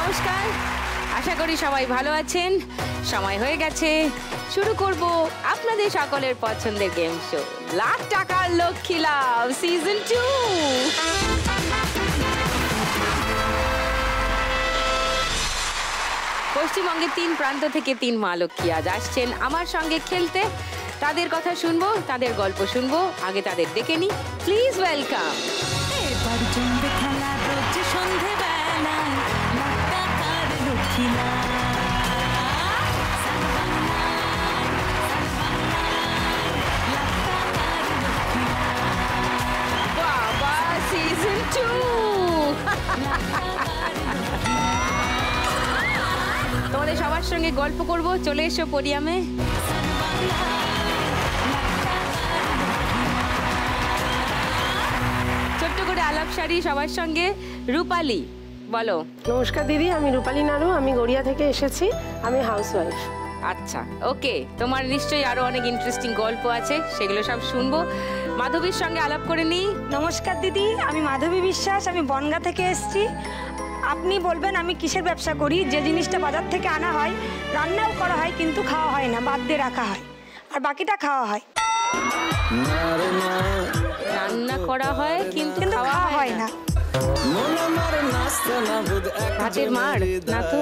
নমস্কার, আশা করি সবাই ভালো আছেন। সময় হয়ে গেছে, শুরু করব আপনাদের সকলের পছন্দের গেম শো লাখ টাকার লক্ষ্মী লাভ সিজন 2। পশ্চিমবঙ্গের 3 প্রান্ত থেকে 3 মা লক্ষ্মী আজ আসছেন আমার সঙ্গে খেলতে। তাদের কথা শুনবো, তাদের গল্প শুনবো। আগে তাদের ডেকে নি, প্লিজ ওয়েলকাম। বাবা, সিজন 2। তোমাদের সবার সঙ্গে গল্প করব, চলে এসো পোডিয়ামে। ছোট্ট করে আলাপ সারি সবার সঙ্গে। রূপালী, বলো। নমস্কার দিদি, আমি রূপালী নাড়ু, আমি গড়িয়া থেকে এসেছি, আমি হাউসওয়াইফ। আচ্ছা, ওকে। তোমার নিশ্চয়ই আরো অনেক ইন্টারেস্টিং গল্প আছে, সেগুলো সব শুনবো। মাধবীর সঙ্গে আলাপ করে নিই। নমস্কার দিদি, আমি মাধবী বিশ্বাস, আমি বনগাঁ থেকে এসেছি। আপনি বলবেন আমি কিসের ব্যবসা করি। যে জিনিসটা বাজার থেকে আনা হয়, রান্নাও করা হয় কিন্তু খাওয়া হয় না, বাদ দিয়ে রাখা হয়, আর বাকিটা খাওয়া হয়। রান্না করা হয় কিন্তু খাওয়া হয় না। হাতের মার না তো।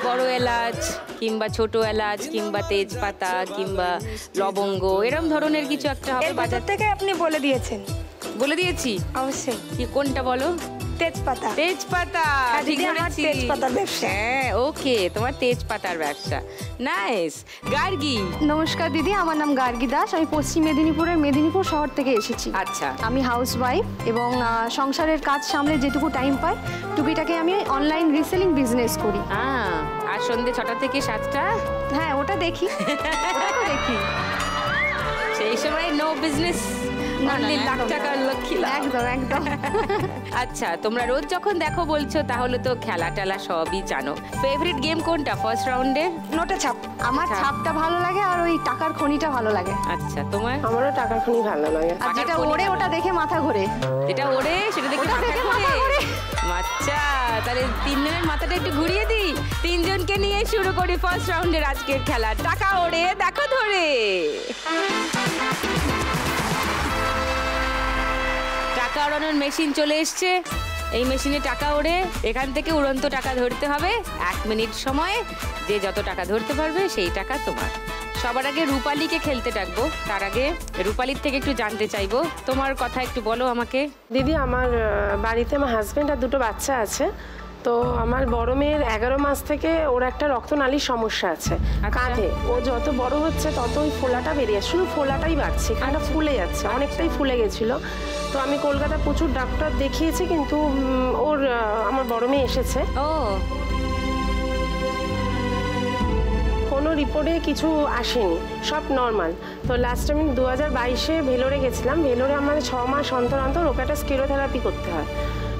বড় এলাচ কিংবা ছোট এলাচ কিংবা তেজপাতা কিংবা লবঙ্গ, এরকম ধরনের কিছু একটা হবে বাজার থেকে। আপনি বলে দিয়েছেন। বলে দিয়েছি অবশ্যই। কি, কোনটা বলো? তেজপাতা। তেজপাতা, ঠিক বলেছি। তেজপাতার ব্যবসা। হ্যাঁ, ওকে, তোমার তেজপাতার ব্যবসা। নাইস। গার্গী, নমস্কার দিদি, আমার নাম গার্গী দাস, আমি পশ্চিম মেদিনীপুরের মেদিনীপুর শহর থেকে এসেছি। আচ্ছা। আমি হাউসওয়াইফ এবং সংসারের কাজ সামলে যেটুকু টাইম পাই টুকিটাকে আমি অনলাইন রিসেলিং বিজনেস করি। আর সন্ধ্যে 6টা থেকে 7টা? হ্যাঁ, ওটা দেখি। দেখি সেই সময় নো বিজনেস, অনলি লাখ টাকার লক্ষ্মী লাভ। একদম একদম। আচ্ছা, তোমরা রোজ যখন দেখো বলছো, তাহলে তো খেলা টেলা সবই জানো। ফেভারিট গেম কোনটা ফার্স্ট রাউন্ডের? নোটে ছাপ। আমার ছাপটা ভালো লাগে আর ওই টাকার খনিটা ভালো লাগে। আচ্ছা, তোমার? আমারও টাকার খনি ভালো লাগে। আর যেটা ওড়ে ওটা দেখে মাথা ঘোরে। যেটা ওড়ে সেটা দেখে মাথা ঘোরে। আচ্ছা, তাহলে 3 জনের মাথাটা একটু ঘুরিয়ে দিই। 3 জনকে নিয়ে শুরু করি ফার্স্ট রাউন্ডের আজকের খেলা। টাকা ওড়ে, দেখো ধরে। টাকা ওড়ানোর মেশিন চলে এসছে। এই মেশিনে টাকা ওড়ে, এখান থেকে উড়ন্ত টাকা ধরতে হবে। 1 মিনিট সময়, যে যত টাকা ধরতে পারবে সেই টাকা তোমার। সবার আগে রূপালীকে খেলতে ডাকবো। তার আগে রূপালীর থেকে একটু জানতে চাইবো, তোমার কথা একটু বলো আমাকে। দিদি, আমার বাড়িতে আমার হাজবেন্ড আর 2টো বাচ্চা আছে। তো আমার বড় মেয়ের 11 মাস থেকে ওর একটা রক্তনালীর সমস্যা আছে কাঁধে। ও যত বড় হচ্ছে তত ওই ফোলাটা বেরিয়ে যাচ্ছে, শুধু ফোলাটাই বাড়ছে, এখানটা ফুলে যাচ্ছে, অনেকটাই ফুলে গেছিল। তো আমি কলকাতা প্রচুর ডাক্তার দেখিয়েছি, কিন্তু ওর আমার বড় মেয়ে এসেছে, কোনো রিপোর্টে কিছু আসেনি, সব নর্মাল। তো লাস্ট আমি 2022-এ ভেলোরে গেছিলাম। ভেলোরে আমাদের 6 মাস অন্তর অন্তর ওকে একটা স্কেরোথেরাপি করতে হয়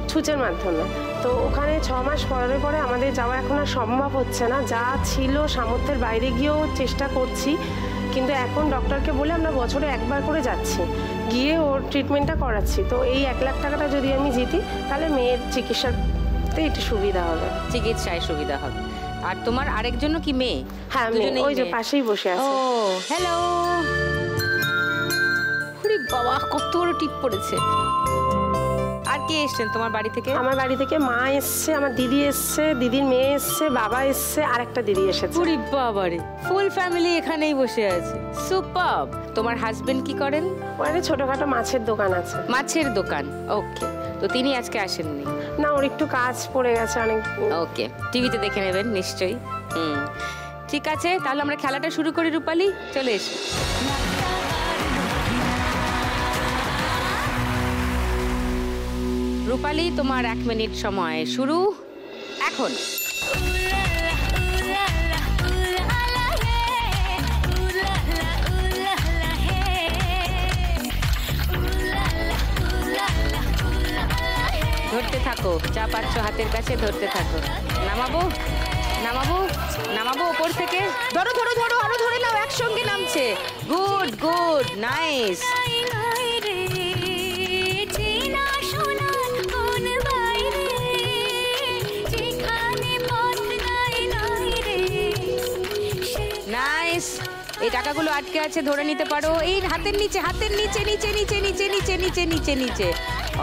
ছুঁচের মাধ্যমে। তো ওখানে 6 মাস পরে পরে আমাদের যাওয়া এখন আর সম্ভব হচ্ছে না। যা ছিল সামর্থ্যের বাইরে গিয়েও চেষ্টা করছি, কিন্তু এখন ডক্টরকে বলে আমরা বছরে একবার করে যাচ্ছি, গিয়ে ওর ট্রিটমেন্টটা করাচ্ছি। তো এই 1 লাখ টাকাটা যদি আমি জিতি, তাহলে মেয়ের চিকিৎসাতে একটু সুবিধা হবে, চিকিৎসায় সুবিধা হবে। আর তোমার আরেকজনও কি মেয়ে? হ্যাঁ, ওই যে পাশেই বসে আছে। ও হ্যালো। ওরে বাবা, কত বড় টিপ পড়েছে। আর কে এসেছেন তোমার বাড়ি থেকে? আমার বাড়ি থেকে মা এসছে, আমার দিদি এসছে, দিদির মেয়ে এসছে, বাবা এসছে, আর একটা দিদি এসেছে। ওরে বাবারে, ফুল ফ্যামিলি এখানেই বসে আছে। সুপারব। তোমার হাজবেন্ড কি করেন? ওখানে ছোটখাটো মাছের দোকান আছে। মাছের দোকান, ওকে। তো তিনি আজকে আসেননি? না, ওর একটু কাজ পড়ে গেছে অনেক। ওকে, টিভিতে দেখে নেবেন নিশ্চয়ই। ঠিক আছে, তাহলে আমরা খেলাটা শুরু করি। রূপালী, চলে এসো। রূপালী, তোমার 1 মিনিট সময় শুরু এখন। ধরতে থাকো, যা পাচ্ছ হাতের কাছে ধরতে থাকো। নামাবো নামাবো নামাবো ওপর থেকে। ধরো ধরো ধরো, আরো ধরে নাও, একসঙ্গে নামছে। Good good, nice. এই টাকাগুলো আটকে আছে, ধরে নিতে পারো। এই হাতের নিচে, হাতের নিচে, নিচে নিচে নিচে নিচে নিচে নিচে নিচে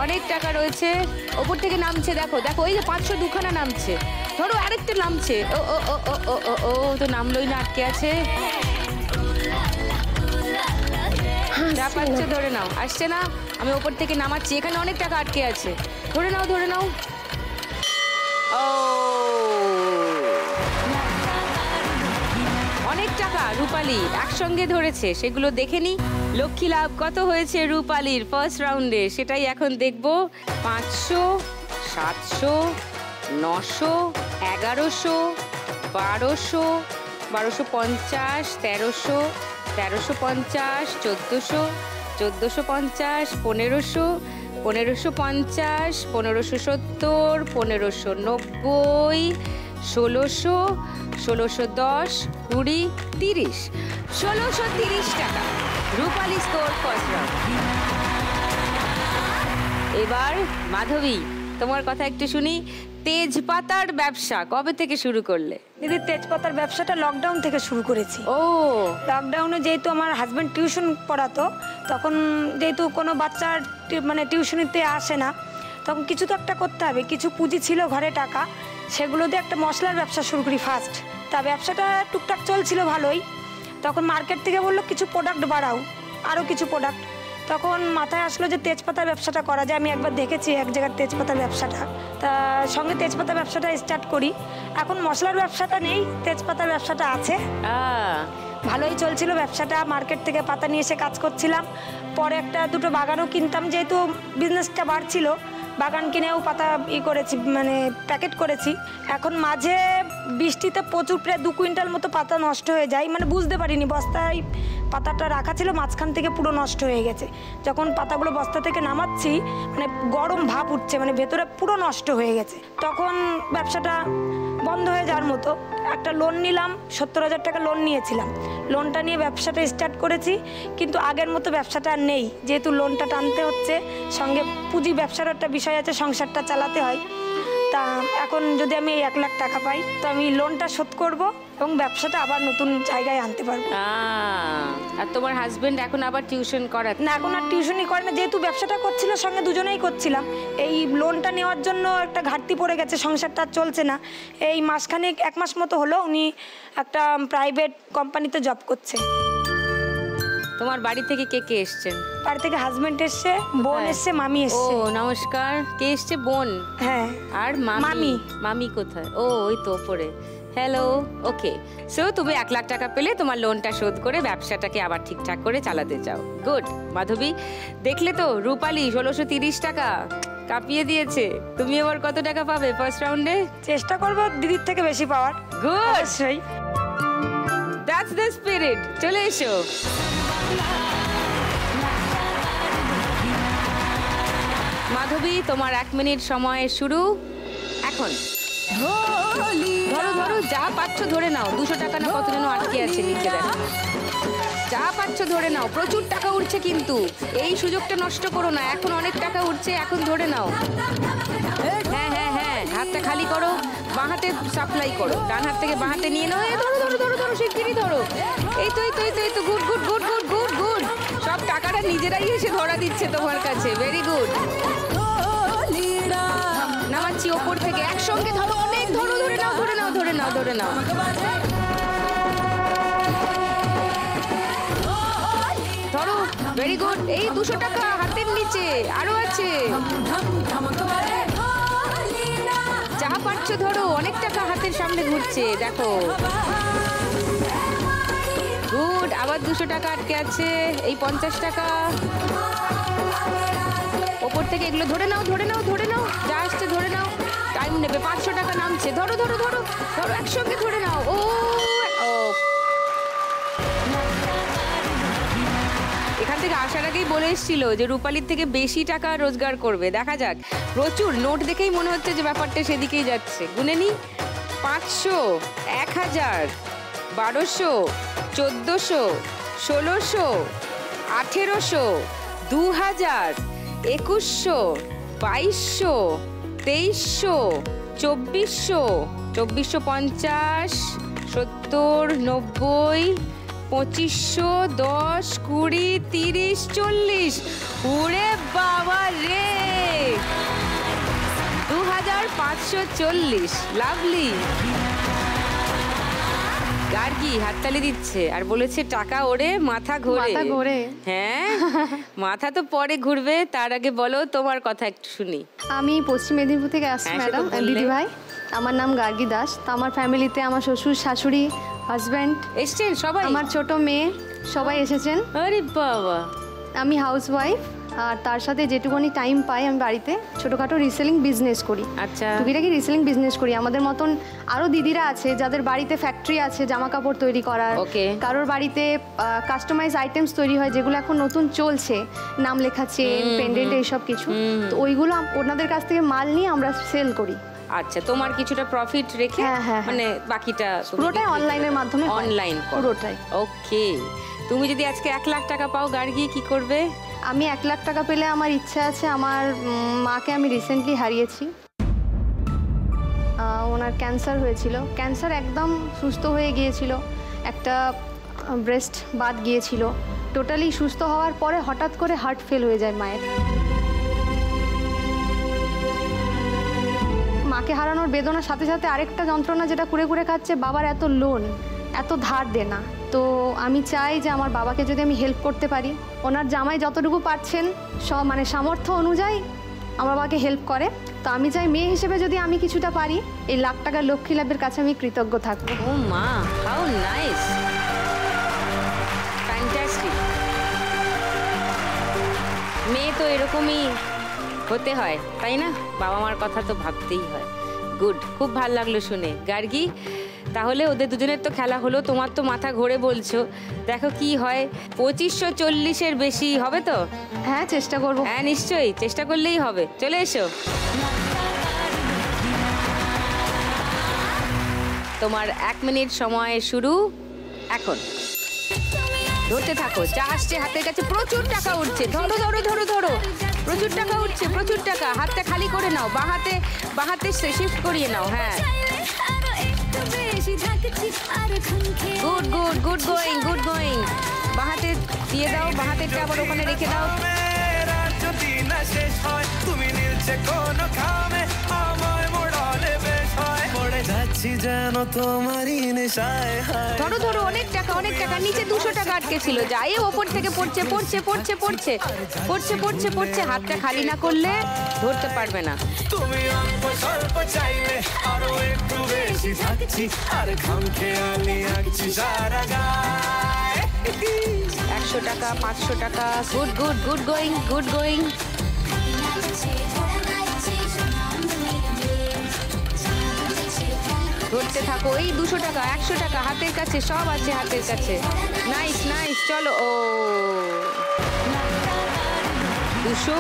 অনেক টাকা রয়েছে। ওপর থেকে নামছে, দেখো দেখো, ওই যে 500 দুখানা নামছে। ধরো আরেকটা নামছে। ও ও ও ও ও ও ও তো নামলোই না, আটকে আছে। যা পাচ্ছে ধরে নাও। আসছে না, আমি ওপর থেকে নামাচ্ছি। এখানে অনেক টাকা আটকে আছে, ধরে নাও ধরে নাও। ও অনেক টাকা রূপালী একসঙ্গে ধরেছে, সেগুলো দেখে নি। লক্ষ্মী লাভ কত হয়েছে রূপালীর ফার্স্ট রাউন্ডে, সেটাই এখন দেখবো। 500, 700, 900, 1100, 1200, 1250, 1300, 1350, 1400, 1450, 1500, 1550, 1570, 1590, 1600, 1610, 20, 30, 1630 টাকা রূপালী স্কোর ফার্স্ট রাউন্ড। এবার মাধবী, তোমার কথা একটু শুনি। তেজপাতার ব্যবসা কবে থেকে শুরু করলে? দিদি, তেজপাতার ব্যবসাটা লকডাউন থেকে শুরু করেছি। ও, লকডাউনে যেহেতু আমার হাজব্যান্ড টিউশন পড়াতো, তখন যেহেতু কোনো বাচ্চার মানে টিউশনিতে আসে না, তখন কিছু তো একটা করতে হবে। কিছু পুঁজি ছিল ঘরে টাকা, সেগুলো দিয়ে একটা মশলার ব্যবসা শুরু করি ফার্স্ট। তা ব্যবসাটা টুকটাক চলছিল ভালোই। তখন মার্কেট থেকে বললো কিছু প্রোডাক্ট বাড়াও, আরও কিছু প্রোডাক্ট। তখন মাথায় আসলো যে তেজপাতার ব্যবসাটা করা যায়। আমি একবার দেখেছি এক জায়গার তেজপাতার ব্যবসাটা, তা সঙ্গে তেজপাতার ব্যবসাটা স্টার্ট করি। এখন মশলার ব্যবসাটা নেই, তেজপাতার ব্যবসাটা আছে। ভালোই চলছিল ব্যবসাটা। মার্কেট থেকে পাতা নিয়ে এসে কাজ করছিলাম। পরে একটা দুটো বাগানও কিনতাম, যেহেতু বিজনেসটা বাড়ছিল। বাগান কিনেও পাতা করেছি, মানে প্যাকেট করেছি। এখন মাঝে বৃষ্টিতে প্রচুর, প্রায় 2 কুইন্টাল মতো পাতা নষ্ট হয়ে যায়। মানে বুঝতে পারিনি, বস্তায় পাতাটা রাখা ছিল, মাঝখান থেকে পুরো নষ্ট হয়ে গেছে। যখন পাতাগুলো বস্তা থেকে নামাচ্ছি, মানে গরম ভাপ উঠছে, মানে ভেতরে পুরো নষ্ট হয়ে গেছে। তখন ব্যবসাটা বন্ধ হয়ে যাওয়ার মতো। একটা লোন নিলাম, 70,000 টাকা লোন নিয়েছিলাম। লোনটা নিয়ে ব্যবসাটা স্টার্ট করেছি, কিন্তু আগের মতো ব্যবসাটা আর নেই। যেহেতু লোনটা টানতে হচ্ছে, সঙ্গে পুঁজি ব্যবসার একটা বিষয় আছে, সংসারটা চালাতে হয়। তা এখন যদি আমি 1 লাখ টাকা পাই, তো আমি লোনটা শোধ করব এবং ব্যবসাটা আবার নতুন জায়গায় আনতে পারবো। আর তোমার হাজবেন্ড এখন আবার টিউশন করায় না? এখন আর টিউশনই করে না, যেহেতু ব্যবসাটা করছিল, সঙ্গে দুজনেই করছিলাম। এই লোনটা নেওয়ার জন্য একটা ঘাটতি পড়ে গেছে, সংসারটা চলছে না। এই মাসখানে 1 মাস মতো হলো উনি একটা প্রাইভেট কোম্পানিতে জব করছে। তোমার বাড়ি থেকে কে কে এসছেন? বাড়ি থেকে হাজবেন্ড এসছে, বোন এসছে, মামি এসছে। ও নমস্কার। কে এসছে? বোন? হ্যাঁ। আর মামি? মামি কোথায়? ও ওই তো ওপরে। হ্যালো। ওকে, সো তুমি 1 লাখ টাকা পেলে তোমার লোনটা শোধ করে ব্যবসাটাকে আবার ঠিকঠাক করে চালাতে চাও। গুড। মাধবী, দেখলে তো রূপালী 1630 টাকা কাঁপিয়ে দিয়েছে। তুমি এবার কত টাকা পাবে ফার্স্ট রাউন্ডে? চেষ্টা করবো দিদির থেকে বেশি পাওয়ার। গুড, সেই দ্যাটস দ্য স্পিরিট। চলে এসো। মাধবী, তোমার 1 মিনিট সময় শুরু এখন। ধরো ধরো, যা পাচ্ছ ধরে নাও। 200 টাকা না কত যেন আটকে আছে নিচে, দেখো। যা পাচ্ছ ধরে নাও, প্রচুর টাকা উঠছে কিন্তু। এই সুযোগটা নষ্ট করো না, এখন অনেক টাকা উঠছে, এখন ধরে নাও। হ্যাঁ হ্যাঁ হ্যাঁ, হাতটা খালি করো, বাঁ হাতে সাপ্লাই করো, ডান হাত থেকে বাঁ হাতে নিয়ে নাও। এই ধরো ধরো ধরো ধরো, শিগগিরই ধরো। এই তো এই তো এই তো এই তো, good good good good good good. সব টাকাটা নিজেরাই এসে ধরা দিচ্ছে তোমার কাছে। Very good. নামাচ্ছি ওপর থেকে, একসঙ্গে ধরো, অনেক ধরো, ধরে নাও ধরে নাও ধরে নাও ধরে নাও। ধরো, ভেরি গুড। এই 200 টাকা হাতের নিচে আরো আছে। যা পারছো ধরো, অনেক টাকা হাতের সামনে ঘুরছে, দেখো। গুড। আবার 200 টাকা আটকে আছে। এই 50 টাকা ওপর থেকে, এগুলো ধরে নাও ধরে নাও ধরে নাও, যা আসছে ধরে নাও। টাইম নেবে। 500 টাকা নামছে, ধরো ধরো ধরো ধরো, একসঙ্গে ধরে নাও। ও এখান থেকে আসার আগেই বলে এসেছিল যে রূপালীর থেকে বেশি টাকা রোজগার করবে। দেখা যাক। প্রচুর নোট দেখেই মনে হচ্ছে যে ব্যাপারটা সেদিকেই যাচ্ছে। গুনে নি। 500, 1000, 1200, 1400, 1600, 1800, 2000, 2100, 2200, 2300, 2400, 2450, 70, 90, 2500, 10, 20, 30, 40। ওরে বাবা রে, 2540। লাভলি। গার্গী হাততালি দিচ্ছে আর বলেছে টাকা ওড়ে মাথা ঘোরে। হ্যাঁ, মাথা তো পরে ঘুরবে, তার আগে বলো তোমার কথা একটু শুনি। আমি পশ্চিম মেদিনীপুর থেকে আসছি হ্যাঁ, ম্যাডাম, সেটা বললে। দিদি ভাই। আমার নাম গার্গী দাস। তো আমার ফ্যামিলিতে আমার শ্বশুর, শাশুড়ি, হাজব্যান্ড, এসছেন সবাই? আমার ছোট মেয়ে, সবাই এসেছেন। আরে বাবা। আমি হাউসওয়াইফ, আর তার সাথে যেটুকুনি টাইম পাই আমি বাড়িতে ছোটোখাটো রিসেলিং বিজনেস করি। আচ্ছা। টুকিটাকি রিসেলিং বিজনেস করি। আমাদের মতন আরও দিদিরা আছে যাদের বাড়িতে ফ্যাক্টরি আছে জামা কাপড় তৈরি করার। Okay. কারোর বাড়িতে কাস্টমাইজ আইটেমস তৈরি হয় যেগুলো এখন নতুন চলছে, নাম লেখা চেন, পেন্ডেন্ট, এইসব কিছু। তো ওইগুলো ওনাদের কাছ থেকে মাল নিয়ে আমরা সেল করি। আচ্ছা, তোমার কিছুটা প্রফিট রেখে হ্যাঁ। মানে বাকিটা তুমি পুরোটাই বিক্রি অনলাইনের করো। মাধ্যমে হয়। অনলাইন করো। পুরোটাই। ওকে। তুমি যদি আজকে 1 লাখ টাকা পাও গার্গী, কি করবে? আমি 1 লাখ টাকা পেলে আমার ইচ্ছা আছে, আমার মাকে আমি রিসেন্টলি হারিয়েছি। ওনার ক্যান্সার হয়েছিল, ক্যান্সার একদম সুস্থ হয়ে গিয়েছিল, একটা ব্রেস্ট বাদ গিয়েছিল। টোটালি সুস্থ হওয়ার পরে হঠাৎ করে হার্ট ফেল হয়ে যায় মায়ের। মাকে হারানোর বেদনার সাথে সাথে আরেকটা যন্ত্রণা যেটা কুড়ে কুড়ে খাচ্ছে, বাবার এত লোন, এত ধার দেনা। তো আমি চাই যে আমার বাবাকে যদি আমি হেল্প করতে পারি, ওনার জামাই যতটুকু পারছেন সব মানে সামর্থ্য অনুযায়ী আমার বাবাকে হেল্প করে। তো আমি চাই মেয়ে হিসেবে যদি আমি কিছুটা পারি, এই লাখ টাকার লক্ষ্মী লাভের কাছে আমি কৃতজ্ঞ থাকবো। ও মা, হাউ নাইস, ফ্যান্টাস্টিক। মেয়ে তো এরকমই হতে হয়, তাই না? বাবা মার কথা তো ভাবতেই হয়। গুড, খুব ভালো লাগলো শুনে। গার্গী, তাহলে ওদের দুজনের তো খেলা হলো, তোমার তো মাথা ঘোরে বলছো, দেখো কি হয়। 2540-এর বেশি হবে তো? হ্যাঁ, চেষ্টা করবো। হ্যাঁ নিশ্চয়ই, চেষ্টা করলেই হবে। চলে এসো। তোমার 1 মিনিট সময় শুরু এখন। ধরতে থাকো, যা আসছে হাতের কাছে। প্রচুর টাকা উঠছে, ধরো ধরো ধরো ধরো, প্রচুর টাকা উঠছে, প্রচুর টাকা। হাতটা খালি করে নাও, বাহাতে শিফট করিয়ে নাও। হ্যাঁ, good good good going, good going. বাহাতে দিয়ে দাও, বাহাতেরটা আবার ওখানে রেখে দাও। তুমি নিলছে কোন খামে আমায় মোড়ালে বেশ হয়, পড়ে যাচ্ছি যেন তোমারই নেশায়। ধরো ধরো, অনেক টাকা, অনেক টাকা। নিচে 200 টাকা আটকে ছিল, যাই ওপর থেকে পড়ছে পড়ছে পড়ছে পড়ছে পড়ছে পড়ছে পড়ছে। হাতটা খালি না করলে ধরতে পারবে না। তুমি অল্প স্বল্প চাইলে আরো একটু বেশি থাকছি, আর খাম খেয়ালি আঁকছি সারা গায়। 100 টাকা, 500 টাকা। Good good good going, good going. ধরতে থাকো। এই 200 টাকা, 100 টাকা হাতের কাছে, সব আছে হাতের কাছে। নাইস নাইস, চলো। ও 200,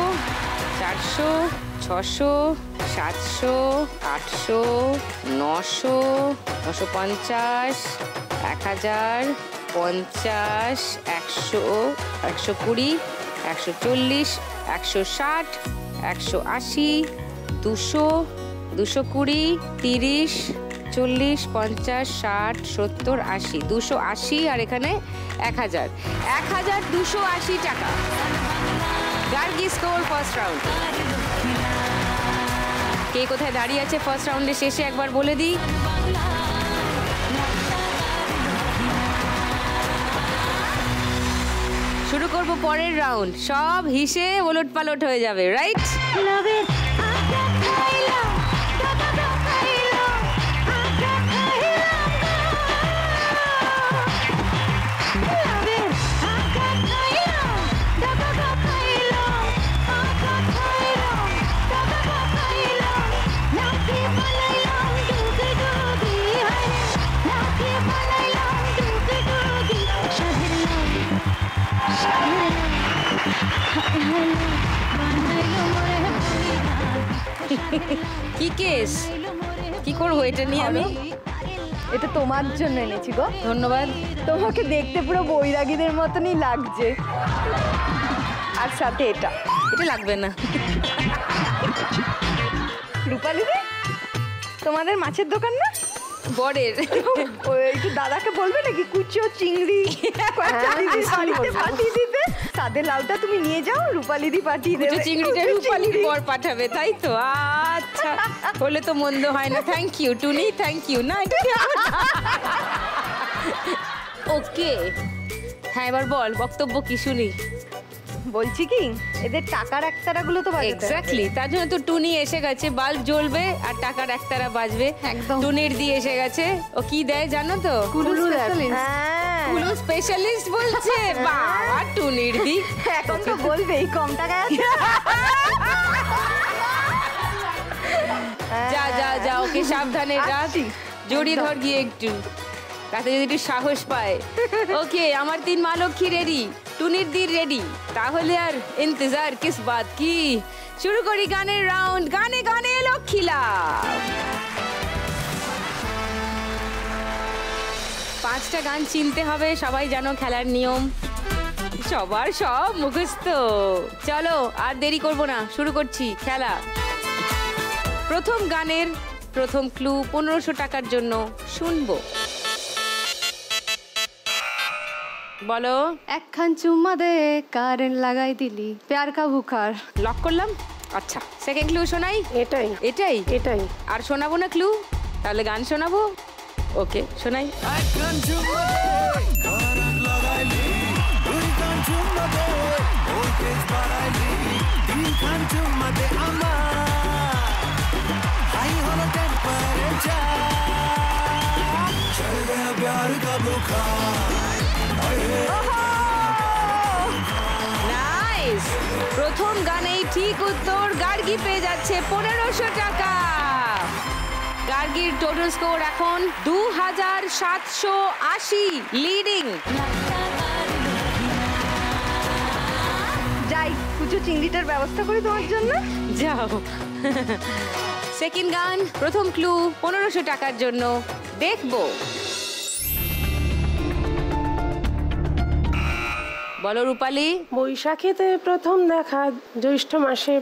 400, 600, 700, 800, 900, 950, 1000, 50, 100, 120, 140, 160, 180, 200, 220, 30, 40, 50, 60, 70, 80, 280, আর এখানে 1000, 1280 টাকা। Gargi score first round. কে কোথায় দাঁড়িয়ে আছে ফার্স্ট রাউন্ডে শেষে একবার বলে দিই। শুরু করব পরের রাউন্ড। সব হিসে ওলট পালট হয়ে যাবে, রাইট? কি কেস, কি করবো এটা নিয়ে আমি? এটা তোমার জন্য এনেছি গো। ধন্যবাদ। তোমাকে দেখতে পুরো বৈরাগীদের মতনই লাগছে। আর সাথে এটা এটা লাগবে না। রূপালি রে, তোমাদের মাছের দোকান না? বরের। ও একটু দাদাকে বলবে নাকি কুচো চিংড়ি কয়েকটা দিদি বাড়িতে পাঠিয়ে দিতে, তাদের লাউটা তুমি নিয়ে যাও, রূপালিদি পাঠিয়ে দেবে। কুচো চিংড়িটা রূপালির বর পাঠাবে, তাই তো? আচ্ছা, হলে তো মন্দ হয় না। Thank you Tuni, thank you. না ওকে, হ্যাঁ এবার বল বক্তব্য কি শুনি। বলছি কি, এদের টাকার একতারাগুলো তো বাজাতে হবে। এক্স্যাক্টলি, তার জন্য তো টুনি এসে গেছে, বাল্ব জ্বলবে আর টাকার একতারা বাজবে। একদম। টুনির দিয়ে এসে গেছে। ও কি দেয় জানো তো? কুলু specialist। হ্যাঁ, কুলু স্পেশালিস্ট বলছে। বাবা, টুনির দি এখন তো বলবেই কম টাকায় আছে। যা যা যা, ওকে সাবধানে রাখ, আসছি। জড়িয়ে ধর গিয়ে একটু, তাতে যদি একটু সাহস পায়। ওকে, আমার 3 মা লক্ষ্মী রেডি, টুনির দি রেডি, তাহলে আর ইন্তজার কিস বাত কি, শুরু করি গানের রাউন্ড। গানে গানে লক্ষ্মী লাভ। 5টা গান চিনতে হবে, সবাই জানো খেলার নিয়ম, সবার সব মুখস্থ। চলো আর দেরি করব না, শুরু করছি খেলা। প্রথম গানের প্রথম ক্লু 1500 টাকার জন্য শুনবো। বলো। একখান চুম্মা দে কারেন্ট লাগাই দিলি প্যার কা বুখার। লক করলাম। আচ্ছা, সেকেন্ড ক্লু শোনাই। এটাই এটাই এটাই আর শোনাবো না ক্লু, তাহলে গান শোনাবো। ওকে, শোনাই। একখান চুম্মা দে, কারেন্ট লাগাইলি, দুইখান চুম্মা দে, ভোল্টেজ বাড়াইলি, তিনখান চুম্মা দে আমার, হাই হলো টেম্পারেচার, চল গয়া প্যার কা বুখার। নাইস, প্রথম গানেই ঠিক উত্তর, গার্গী পেয়ে যাচ্ছে 1500 টাকা। গার্গীর টোটাল স্কোর এখন 2780, লিডিং। যাই, কুচো চিংড়িটার ব্যবস্থা করি তোমার জন্য। যাও। সেকেন্ড গান প্রথম ক্লু 1500 টাকার জন্য দেখবো। বলো রূপালী। বৈশাখীতে প্রথম দেখা, জ্যৈষ্ঠ মাসে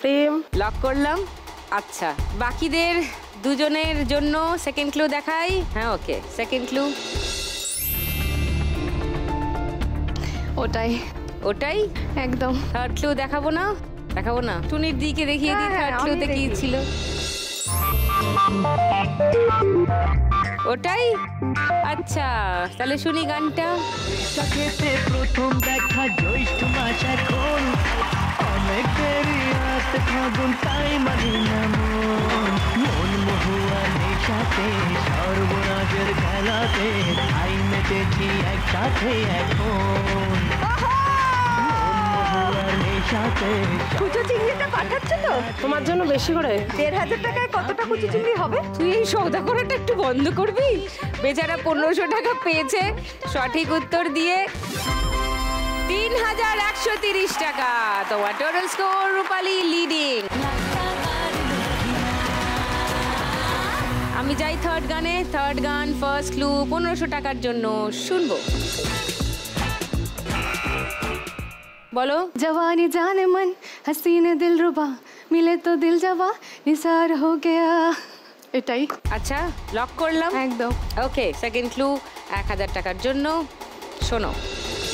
প্রেম। লক করলাম। আচ্ছা, বাকিদের দুজনের জন্য সেকেন্ড ক্লু দেখাই। হ্যাঁ ওকে, সেকেন্ড ক্লু ওটাই ওটাই একদম। থার্ড ক্লু দেখাবো না? দেখাবো না, টুনির দিকে দেখিয়ে দিই। হ্যাঁ, থার্ড ক্লুতে আমি কি দেখি। ছিল? ওটাই। আচ্ছা, তাহলে শুনি গানটা। বৈশাখেতে প্রথম দেখা, জ্যৈষ্ঠ মাস এখন, অনেক দেরি আসতে ফাগুন, তাই মানি না মন, মন মহুয়া নেশাতে, সর্বরাজের খেলাতে, তাই মেতেছি একসাথে এখন, মন মহুয়া নেশাতে। কুচো চিংড়িটা পাঠাচ্ছে তো তোমার জন্য বেশি করে। 1500 টাকায় কতটা কুচো চিংড়ি হবে? তুই এই সৌদা করাটা একটু বন্ধ করবি? বেচারা 1500 টাকা পেয়েছে সঠিক উত্তর দিয়ে। 3130 টাকা তোমার টোটাল স্কোর, রূপালী লিডিং। আমি যাই থার্ড গানে। থার্ড গান ফার্স্ট ক্লু 1500 টাকার জন্য শুনবো। বলো। जवानी जाने मन हसीने दिल रुबा मिले तो दिल जवा निसार हो गया। এটাই আচ্ছা, লক করলাম একদম। ওকে, সেকেন্ড ক্লু 1000 টাকার জন্য শোনো।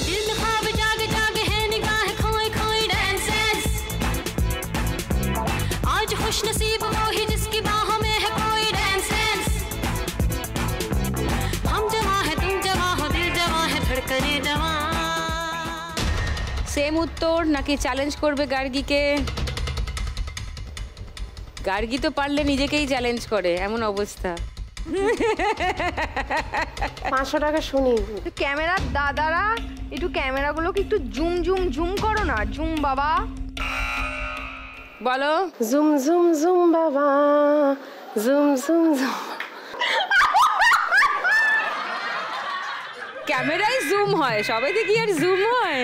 दिल में ख्वाब जाग जाग है निगाह खोए खोए डांसेस, आज खुश नसीब वो ही जिसकी बाहों में है कोई डांसेस, हम जवां है तुम जवां हो, दिल जवां है धड़कने जवां। সেম উত্তর নাকি চ্যালেঞ্জ করবে গার্গীকে? গার্গী তো পারলে নিজেকেই চ্যালেঞ্জ করে, এমন অবস্থা। 500 টাকা শুনি। ক্যামেরার দাদারা একটু ক্যামেরাগুলোকে একটু জুম জুম জুম করো না, জুম বাবা। বলো। জুম জুম জুম বাবা, জুম জুম জুম। ক্যামেরায় জুম হয়, সবাই দেখি আর জুম হয়।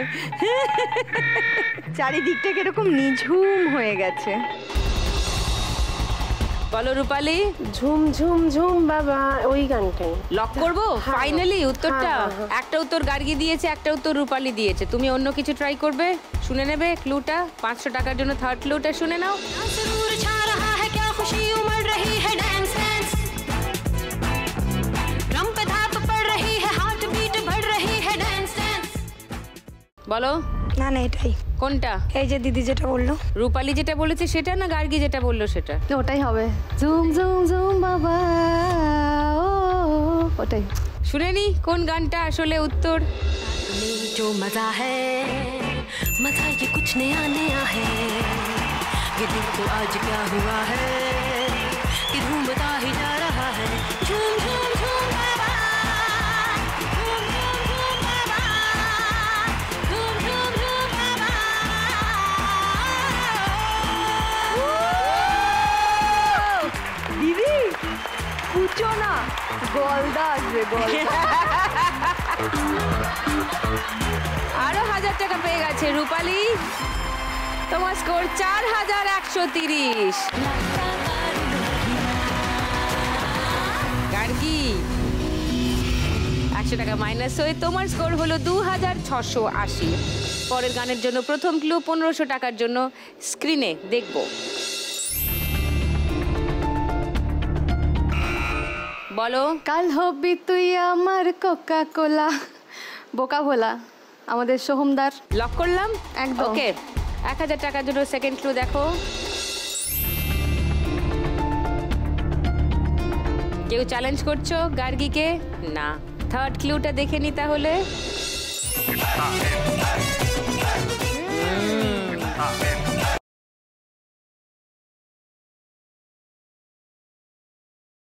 চারিদিকটা কিরকম নিঝুম হয়ে গেছে। বলো রূপালী। ঝুম ঝুম ঝুম বাবা, ওই গানটাই। লক করবো হ্যাঁ। ফাইনালি উত্তরটা? হ্যাঁ, হ্যাঁ। একটা উত্তর গার্গী দিয়েছে, একটা উত্তর রূপালী দিয়েছে। তুমি অন্য কিছু ট্রাই করবে? শুনে নেবে ক্লুটা। 500 টাকার জন্য থার্ড ক্লুটা শুনে নাও। सुरूर छा रहा है क्या खुशी उमड़ रही है डांस डांस, বলো। না না এটাই, কোনটা? এই যে দিদি যেটা বললো। রূপালী যেটা বলেছে সেটা না গার্গী যেটা বললো সেটা? ওটাই হবে, ঝুম ঝুম ঝুম বাবা, ও ওটাই। শুনে নি কোন গানটা আসলে উত্তর। जो मजा है मजा ये कुछ नया नया है, ये दिल को आज क्या हुआ है कि घूमता ही जा रहा है। झूम झूम झूम बाबा, झूम झूम झूम बाबा, झूम झूम झूम बाबा। দিদি কুচো না, গলদা আসবে, গলদা। আরো 1000 টাকা পেয়ে গেছে রূপালী। তোমার স্কোর 4130। গার্গী 100 টাকা মাইনাস হয়ে তোমার স্কোর হলো 2680। পরের গানের জন্য প্রথম ক্লু 1500 টাকার জন্য স্ক্রিনে দেখব। বলো। কাল হবি তুই আমার কোকা কোলা, বোকা ভোলা, আমাদের সোহমদার। লক করলাম একদম। ওকে, 1000 টাকার জন্য সেকেন্ড ক্লু দেখো। কেউ চ্যালেঞ্জ করছো গার্গীকে? না। থার্ড ক্লুটা দেখে নি তাহলে।